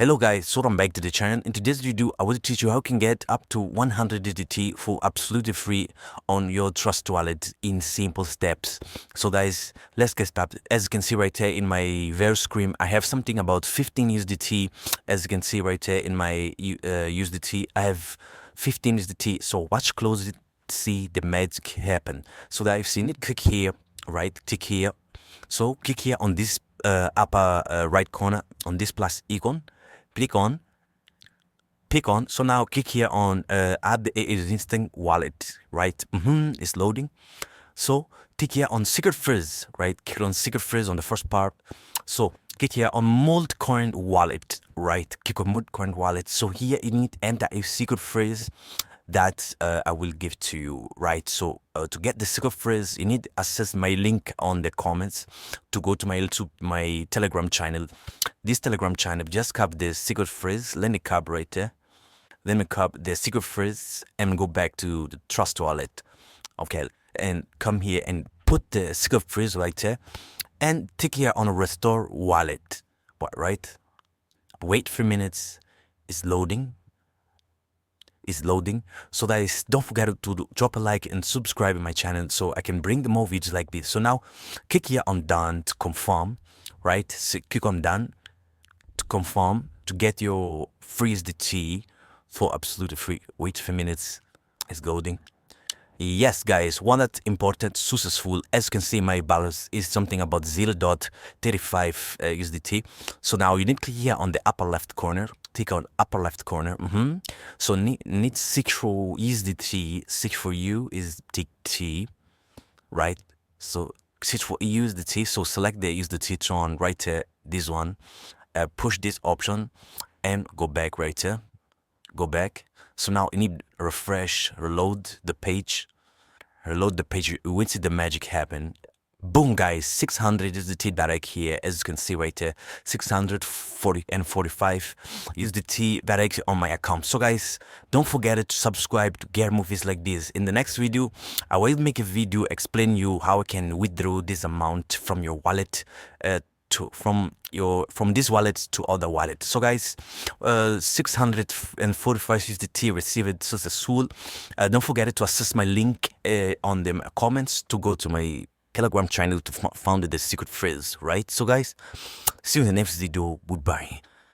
Hello guys, so I'm back to the channel. In today's video, I will teach you how you can get up to 100 USDT for absolutely free on your Trust wallet in simple steps. So guys, let's get started. As you can see right here in my very screen, I have something about 15 USDT. As you can see right here in my USDT, I have 15 USDT. So watch closely, see the magic happen. So that I've seen it, click here, right? Click here. So click here on this upper right corner on this plus icon. Pick on. So now click here on add the existing wallet, right? It's loading. So click here on secret phrase, right? Click on secret phrase on the first part. So click here on multi-current wallet, right? Click on multi-current wallet. So here you need to enter a secret phrase that I will give to you, right? So to get the secret phrase, you need to access my link on the comments to go to my YouTube, my Telegram channel. This Telegram channel, just copy the secret phrase, let me copy right there. Let me copy the secret phrase and go back to the Trust wallet. Okay, and come here and put the secret phrase right there and click here on restore wallet, right? Wait 3 minutes, it's loading. So that is, don't forget to drop a like and subscribe in my channel so I can bring more videos like this. So now click here on done to confirm, right? So click on done to confirm to get your free USDT for absolutely free. Wait 3 minutes, it's loading. Yes guys, one that's important, successful. As you can see, my balance is something about 0.35 USDT. So now you need to click here on the upper left corner. Click on upper left corner. So need 6 for USDT, 6 for you is TT, right? So 6 for USDT. So select the USDT tron right here, this one. Push this option and go back right here. Go back. So now you need refresh, reload the page. You will see the magic happen. Boom guys, 600 USDT direct here, as you can see right here, 640 and 45 USDT direct on my account. So guys, don't forget to subscribe to get movies like this. In the next video, I will make a video explain you how I can withdraw this amount from your wallet from this wallet to other wallet. So guys, 645 USDT received successful. Don't forget to access my link on the comments to go to my Telegram channel to find the secret phrase, right? So guys, see you in the next video. Goodbye.